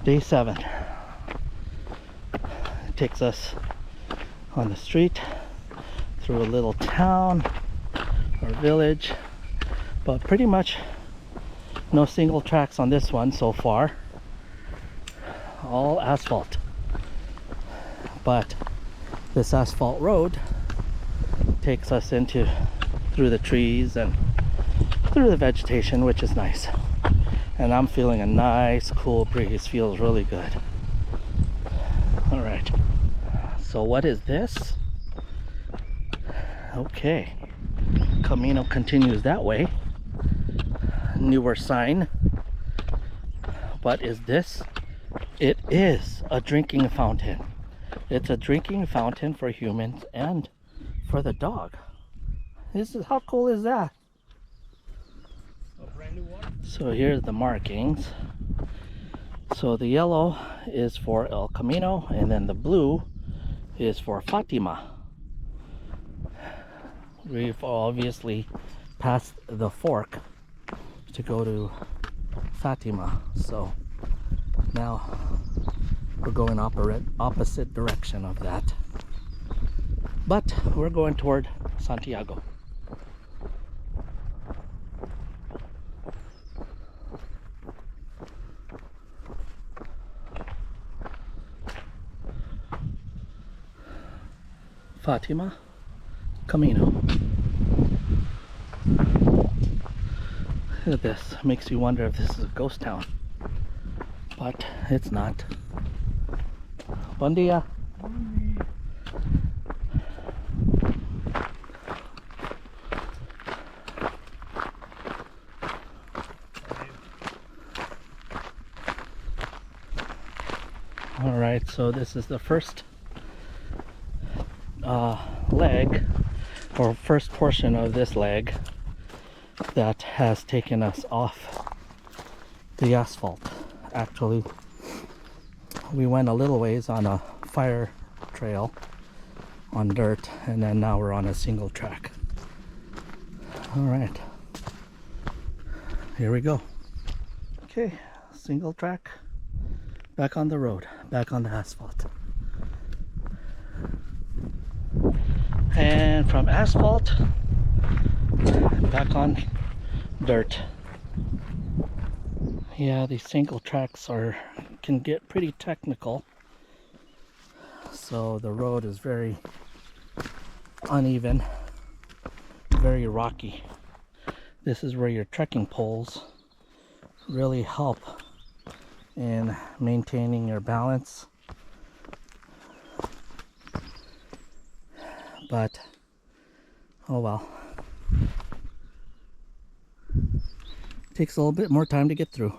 Day 7. It takes us on the street through a little town or village, but pretty much no single tracks on this one so far. All asphalt. But this asphalt road takes us through the trees and through the vegetation, which is nice. And I'm feeling a nice cool breeze. Feels really good. All right, so what is this? Okay, Camino continues that way. Newer sign. What is this? It is a drinking fountain. It's a drinking fountain for humans and for the dog. How cool is that? So here's the markings. So the yellow is for El Camino, and then the blue is for Fatima. We've obviously passed the fork to go to Fatima, so now we're going opposite direction of that, but we're going toward Santiago. Fatima, Camino. Look at this. Makes you wonder if this is a ghost town, but it's not. Bon dia. All right, so this is the first leg, or first portion of this leg that has taken us off the asphalt. Actually, we went a little ways on a fire trail on dirt, and then now we're on a single track. All right, here we go. Okay, single track, back on the road, back on the asphalt. And from asphalt back on dirt. Yeah, these single tracks can get pretty technical, so the road is very uneven, very rocky. This is where your trekking poles really help in maintaining your balance. But oh well, takes a little bit more time to get through,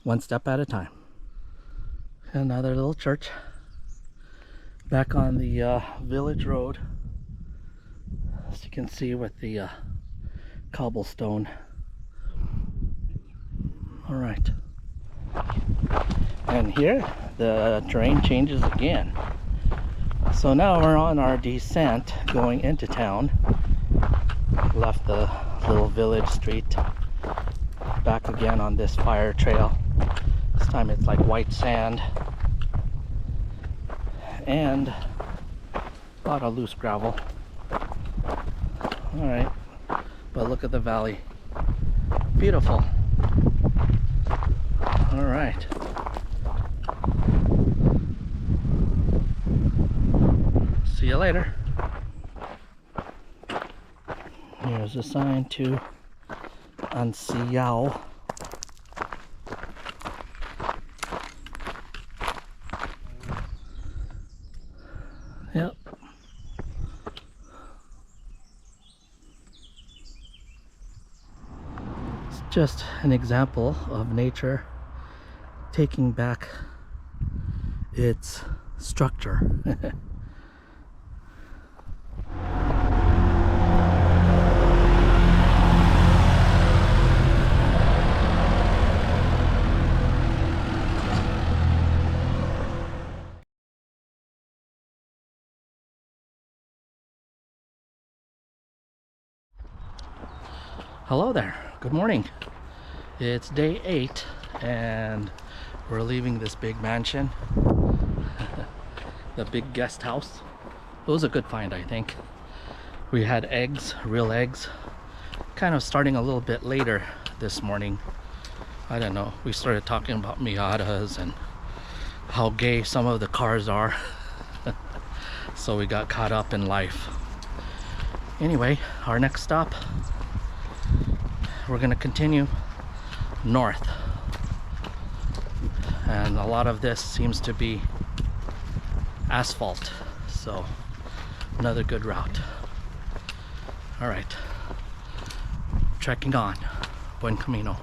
one step at a time. Another little church back on the village road, as you can see, with the cobblestone. All right, and here the terrain changes again. So now we're on our descent going into town. Left the little village street, back again on this fire trail. This time it's like white sand and a lot of loose gravel. All right, but look at the valley. Beautiful. All right. See you later. Here's a sign to Anciao. Yep. It's just an example of nature taking back its structure. Hello there, good morning. It's day 8 and we're leaving this big mansion. The big guest house. It was a good find, I think. We had eggs, real eggs, kind of starting a little bit later this morning. I don't know, we started talking about Mealhadas and how gay some of the cars are. So we got caught up in life. Anyway, our next stop, we're gonna continue north, and a lot of this seems to be asphalt, so another good route. All right, trekking on. Buen camino.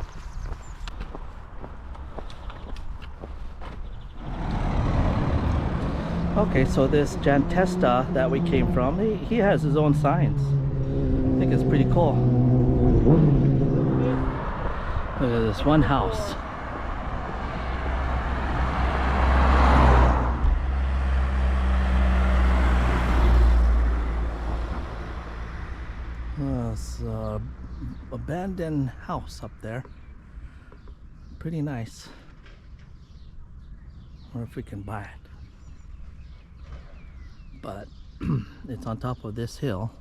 Okay, so this Jantesta that we came from, he has his own signs. I think it's pretty cool. Look at this one house. It's an abandoned house up there. Pretty nice. I wonder if we can buy it. But it's on top of this hill,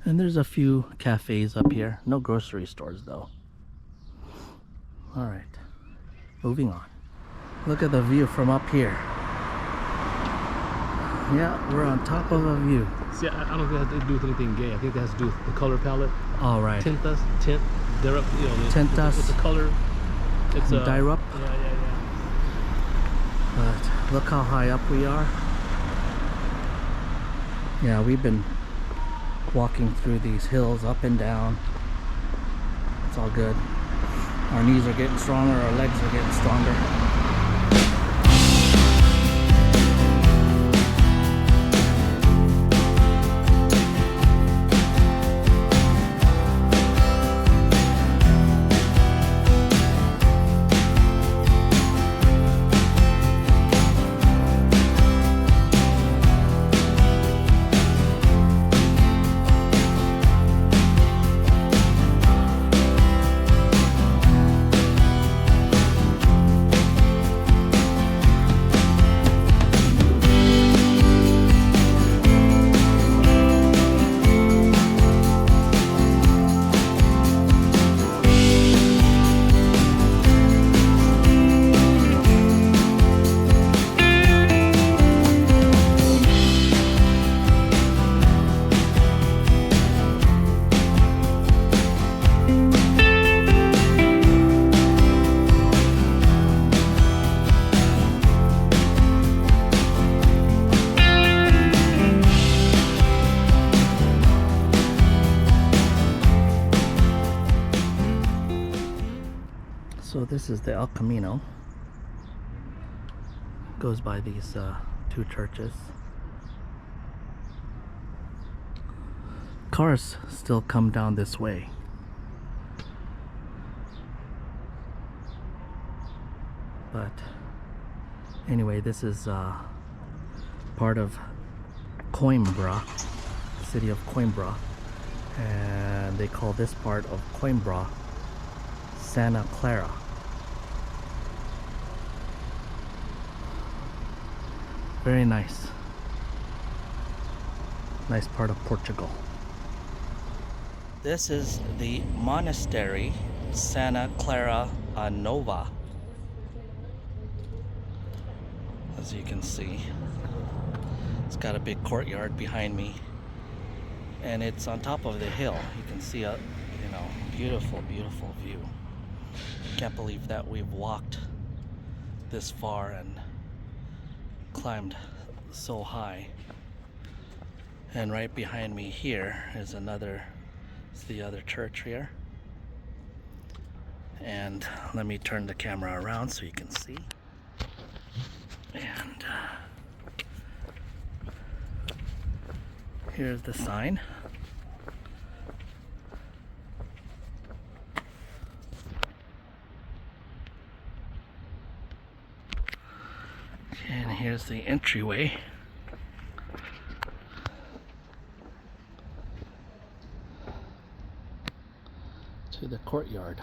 and there's a few cafes up here. No grocery stores though. All right, moving on. Look at the view from up here. Yeah, we're on top of a view. See, I don't think it has to do with anything gay. I think that has to do with the color palette. All right. Tintas, they're up, you know, Tintas. it's a color. It's a Dirup. Yeah. But look how high up we are. Yeah, we've been walking through these hills up and down. It's all good. Our knees are getting stronger, our legs are getting stronger. So this is the El Camino. Goes by these two churches. Cars still come down this way. But anyway, this is part of Coimbra, the city of Coimbra, and they call this part of Coimbra Santa Clara. Very nice. Nice part of Portugal. This is the monastery Santa Clara Nova. As you can see, it's got a big courtyard behind me, and it's on top of the hill. You can see a beautiful view. Can't believe that we've walked this far and climbed so high. And right behind me here is the other church here. And let me turn the camera around so you can see. And here's the sign. And here's the entryway. To the courtyard.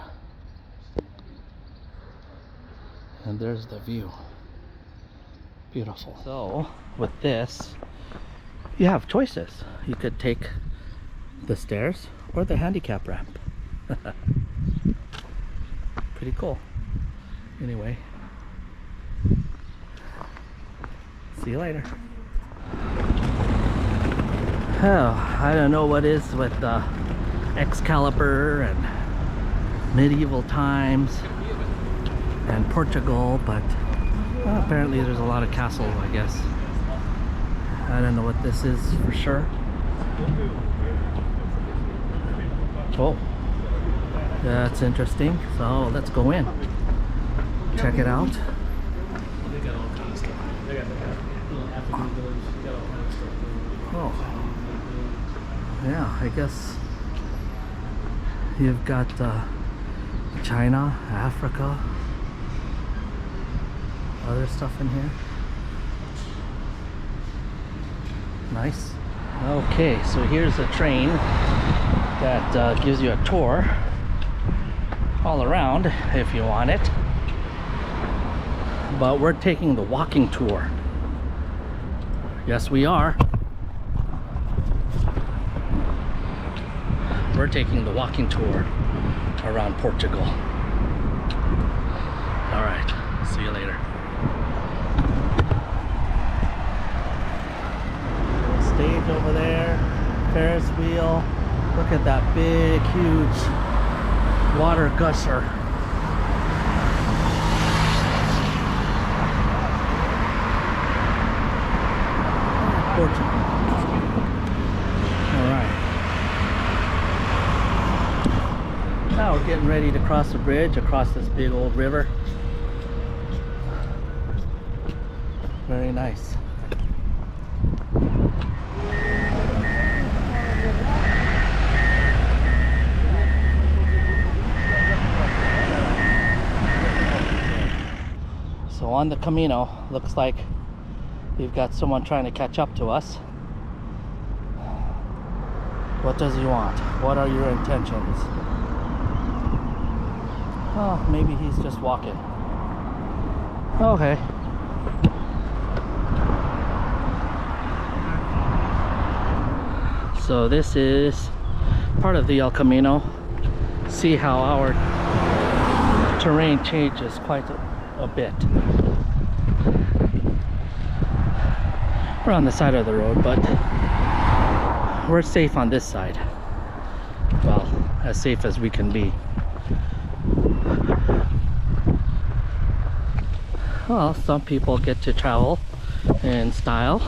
And there's the view. Beautiful. So with this, you have choices. You could take the stairs or the handicap ramp. Pretty cool. Anyway, see you later. Oh, I don't know what is with Excalibur and medieval times and Portugal, but apparently there's a lot of castles, I guess. I don't know what this is for sure. Oh, that's interesting. So let's go in, check it out. They got all kinds of stuff. They got little African village. They got all kinds of stuff. Oh, yeah, I guess you've got China, Africa, other stuff in here. Nice. Okay, so here's a train that gives you a tour all around if you want it. But we're taking the walking tour. Yes, we are. We're taking the walking tour around Portugal. All right, see you later. Stage over there, Ferris wheel. Look at that big, huge water gusher. Portugal. All right. Now we're getting ready to cross the bridge across this big old river. Very nice. So on the Camino, looks like we've got someone trying to catch up to us. What does he want? What are your intentions? Oh, maybe he's just walking. Okay. So this is part of the El Camino. See how our terrain changes quite a bit. We're on the side of the road, but we're safe on this side. Well, as safe as we can be. Well, some people get to travel in style.